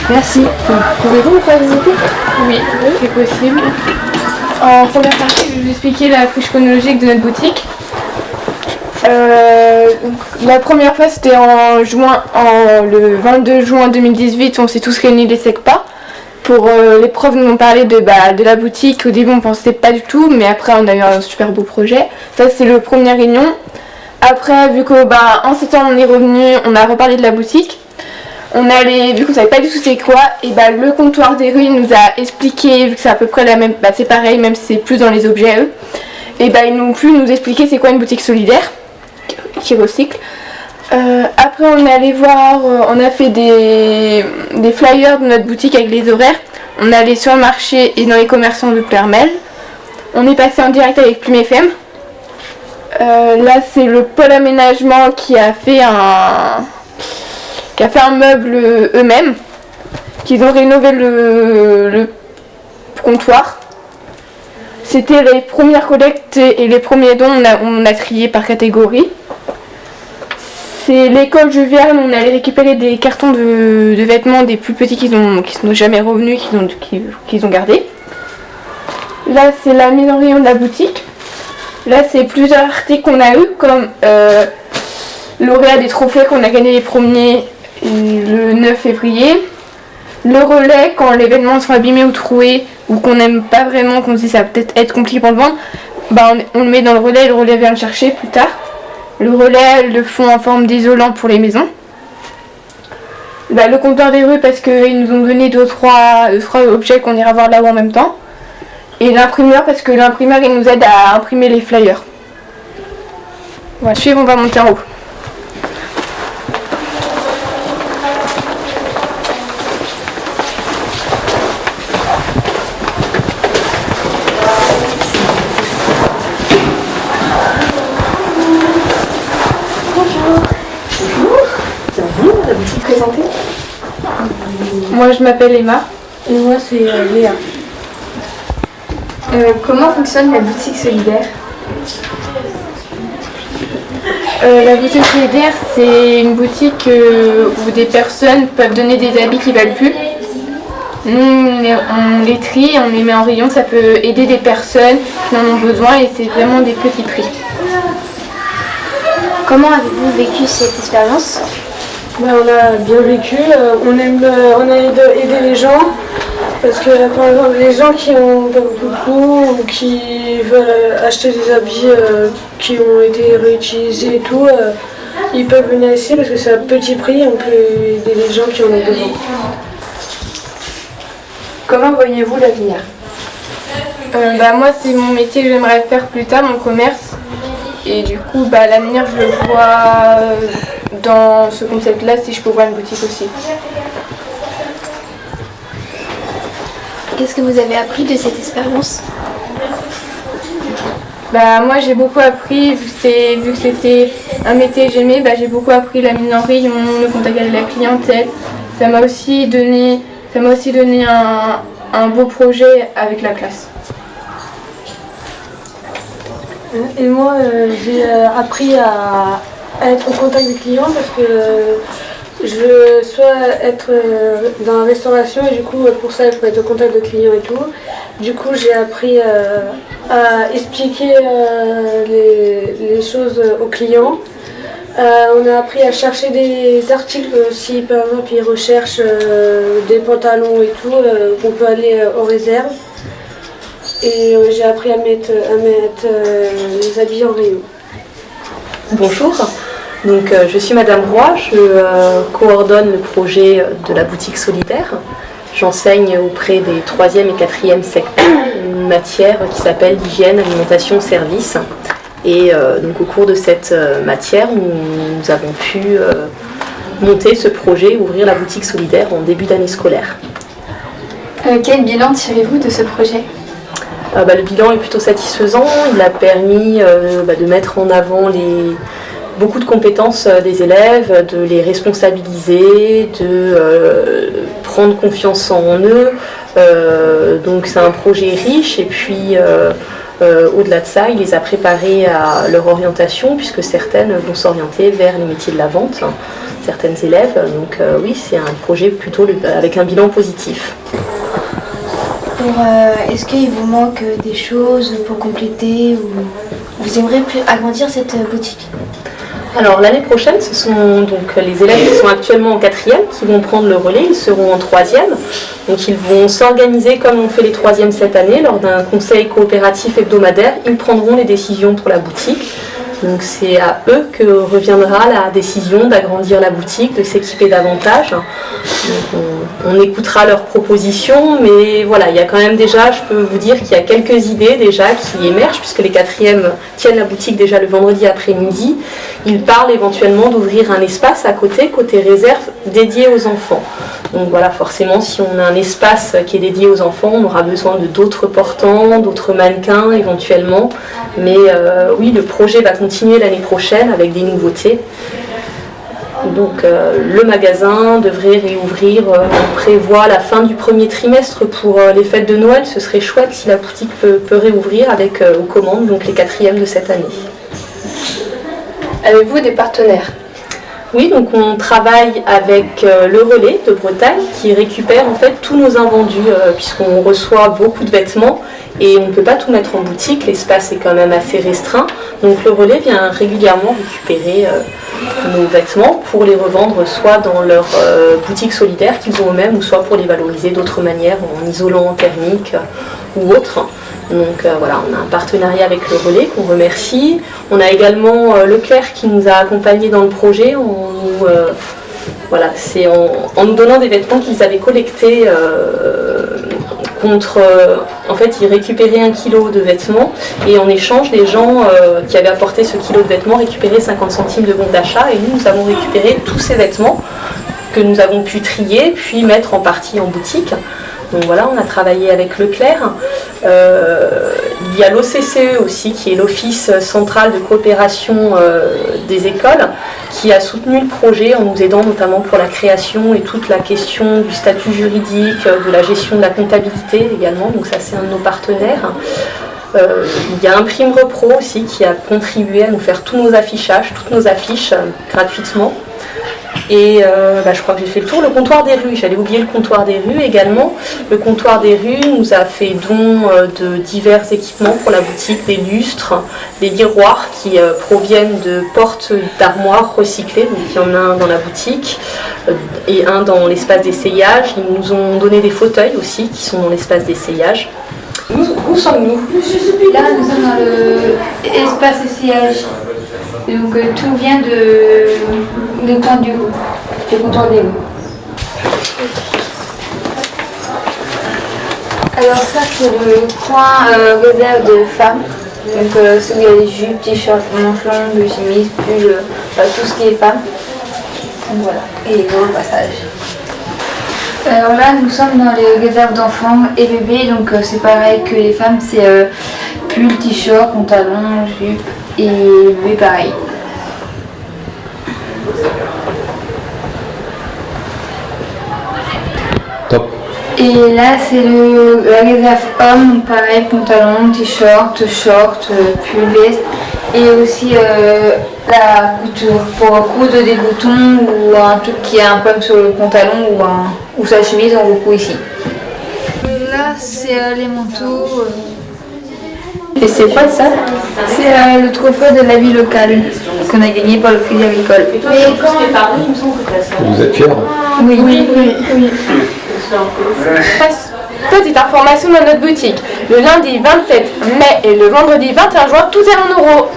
Merci. Pouvez-vous me faire visiter? Oui, c'est possible. En première partie, je vais vous expliquer la fiche chronologique de notre boutique. La première fois, c'était le 22 juin 2018, on s'est tous réunis les SECPA. Les profs nous ont parlé de la boutique. Au début, on ne pensait pas du tout, mais après, on a eu un super beau projet. Ça, c'est la première réunion. Après, vu qu'en septembre, on est revenu, on a reparlé de la boutique. Vu qu'on savait pas du tout c'est quoi, et le comptoir des rues nous a expliqué, vu que c'est à peu près la même, c'est pareil, même si c'est plus dans les objets eux. Et ils n'ont pu nous expliquer c'est quoi une boutique solidaire qui recycle. Après on est allé voir, on a fait des flyers de notre boutique avec les horaires. On est allé sur le marché et dans les commerçants de Plermel. On est passé en direct avec Plume FM. Là c'est le pôle aménagement qui a fait un meuble eux-mêmes, qu'ils ont rénové le comptoir. C'était les premières collectes et les premiers dons, on a trié par catégorie. C'est l'école Jules Verne, on allait récupérer des cartons de vêtements des plus petits qui sont jamais revenus, qu'ils ont gardés. Là c'est la mise en rayon de la boutique. Là c'est plusieurs articles qu'on a eu, comme lauréat des trophées qu'on a gagné les premiers le 9 février. Le relais, quand les vêtements sont abîmés ou troués, ou qu'on n'aime pas vraiment, qu'on se dit ça va peut-être être compliqué pour le vendre, on le met dans le relais et le relais vient le chercher plus tard. Le relais le font en forme d'isolant pour les maisons. Le comptoir des rues, parce qu'ils nous ont donné deux trois objets qu'on ira voir là-haut en même temps. Et l'imprimeur, parce que l'imprimeur il nous aide à imprimer les flyers. Voilà, suivons, on va monter en haut. Moi je m'appelle Emma. Et moi c'est Léa. Comment fonctionne la boutique solidaire? La boutique solidaire, c'est une boutique où des personnes peuvent donner des habits qu'ils ne veulent plus. Nous on les trie, on les met en rayon, ça peut aider des personnes qui en ont besoin et c'est vraiment des petits prix. Comment avez-vous vécu cette expérience? On a bien vécu, on a aidé les gens, parce que par exemple les gens qui ont pas beaucoup de sous ou qui veulent acheter des habits qui ont été réutilisés et tout, ils peuvent venir ici parce que c'est à petit prix, on peut aider les gens qui en ont besoin. Comment voyez-vous l'avenir? Moi c'est mon métier que j'aimerais faire plus tard, mon commerce. Et du coup l'avenir je le vois dans ce concept-là, si je peux ouvrir une boutique aussi. Qu'est-ce que vous avez appris de cette expérience? Moi j'ai beaucoup appris, vu que c'était un métier que j'aimais, j'ai beaucoup appris la mise en rayon, le contact avec la clientèle. Ça m'a aussi donné un beau projet avec la classe. Et moi j'ai appris à être au contact des clients parce que je veux soit être dans la restauration et du coup pour ça il faut être au contact de clients et tout. Du coup j'ai appris à expliquer les choses aux clients. On a appris à chercher des articles si par exemple ils recherchent des pantalons et tout, qu'on peut aller aux réserves. Et j'ai appris à mettre les habits en rayon. Bonjour, donc, je suis Madame Roy, je coordonne le projet de la boutique solidaire. J'enseigne auprès des 3e et 4e secteurs une matière qui s'appelle l'hygiène, alimentation, service. Et donc au cours de cette matière, nous avons pu monter ce projet, ouvrir la boutique solidaire en début d'année scolaire. Quel bilan tirez-vous de ce projet? Le bilan est plutôt satisfaisant. Il a permis de mettre en avant beaucoup de compétences des élèves, de les responsabiliser, de prendre confiance en eux. Donc c'est un projet riche et puis Au-delà de ça, il les a préparées à leur orientation, puisque certaines vont s'orienter vers les métiers de la vente, hein, certaines élèves. Donc oui, c'est un projet plutôt avec un bilan positif. Est-ce qu'il vous manque des choses pour compléter ou vous aimeriez agrandir cette boutique? Alors l'année prochaine, ce sont donc les élèves qui sont actuellement en 4e qui vont prendre le relais, ils seront en 3e. Donc ils vont s'organiser comme on fait les 3e cette année lors d'un conseil coopératif hebdomadaire. Ils prendront les décisions pour la boutique. Donc c'est à eux que reviendra la décision d'agrandir la boutique, de s'équiper davantage. Donc on écoutera leurs propositions, mais voilà, il y a quand même déjà, je peux vous dire qu'il y a quelques idées déjà qui émergent, puisque les 4e tiennent la boutique déjà le vendredi après-midi. Ils parlent éventuellement d'ouvrir un espace à côté réserve, dédié aux enfants. Donc voilà, forcément, si on a un espace qui est dédié aux enfants, on aura besoin de d'autres portants, d'autres mannequins éventuellement. Mais oui, le projet va continuer l'année prochaine avec des nouveautés. Donc le magasin devrait réouvrir, on prévoit la fin du premier trimestre pour les fêtes de Noël. Ce serait chouette si la boutique peut réouvrir avec aux commandes, donc les 4e de cette année. Avez-vous des partenaires? Oui, donc on travaille avec le Relais de Bretagne qui récupère en fait tous nos invendus puisqu'on reçoit beaucoup de vêtements et on ne peut pas tout mettre en boutique, l'espace est quand même assez restreint. Donc le Relais vient régulièrement récupérer nos vêtements pour les revendre soit dans leur boutique solidaire qu'ils ont eux-mêmes ou soit pour les valoriser d'autres manières en isolant thermique ou autre. Donc voilà, on a un partenariat avec le Relais qu'on remercie. On a également Leclerc qui nous a accompagnés dans le projet. Voilà, c'est en nous donnant des vêtements qu'ils avaient collectés contre... en fait, ils récupéraient 1 kilo de vêtements et en échange, les gens qui avaient apporté ce kilo de vêtements récupéraient 50 centimes de bon d'achat et nous avons récupéré tous ces vêtements que nous avons pu trier puis mettre en partie en boutique. Donc voilà, on a travaillé avec Leclerc. Il y a l'OCCE aussi, qui est l'Office central de coopération des écoles, qui a soutenu le projet en nous aidant notamment pour la création et toute la question du statut juridique, de la gestion de la comptabilité également. Donc ça, c'est un de nos partenaires. Il y a Imprime Repro aussi qui a contribué à nous faire tous nos affichages, toutes nos affiches gratuitement. Et je crois que j'ai fait le tour. Le comptoir des rues, j'allais oublier le comptoir des rues également. Le comptoir des rues nous a fait don de divers équipements pour la boutique, des lustres, des miroirs qui proviennent de portes d'armoires recyclées. Donc il y en a un dans la boutique et un dans l'espace d'essayage. Ils nous ont donné des fauteuils aussi qui sont dans l'espace d'essayage. Où sommes-nous? Là, nous sommes dans l'espace essayage. Donc tout vient du coin du comptoir des rues. Alors ça c'est le coin réserve de femmes. Donc c'est où il y a les jupes, t-shirts, manches longues, chemises, pulls, tout ce qui est femme. Donc voilà, et les gros passages. Alors là nous sommes dans les réserves d'enfants et bébés, donc c'est pareil que les femmes, c'est pull, t-shirt, pantalon, jupe et bébé pareil. Top. Et là c'est la réserve homme, donc pareil, pantalon, t-shirt, short, pull, veste et aussi la couture pour coudre des boutons ou un truc qui a un problème sur le pantalon ou sa chemise, on recoue ici. Là c'est les manteaux. Et c'est quoi ça? C'est le trophée de la vie locale qu'on a gagné par le Crédit Agricole. Vous êtes fiers? Oui. Petite information dans notre boutique. Le lundi 27 mai et le vendredi 21 juin, tout est en euros.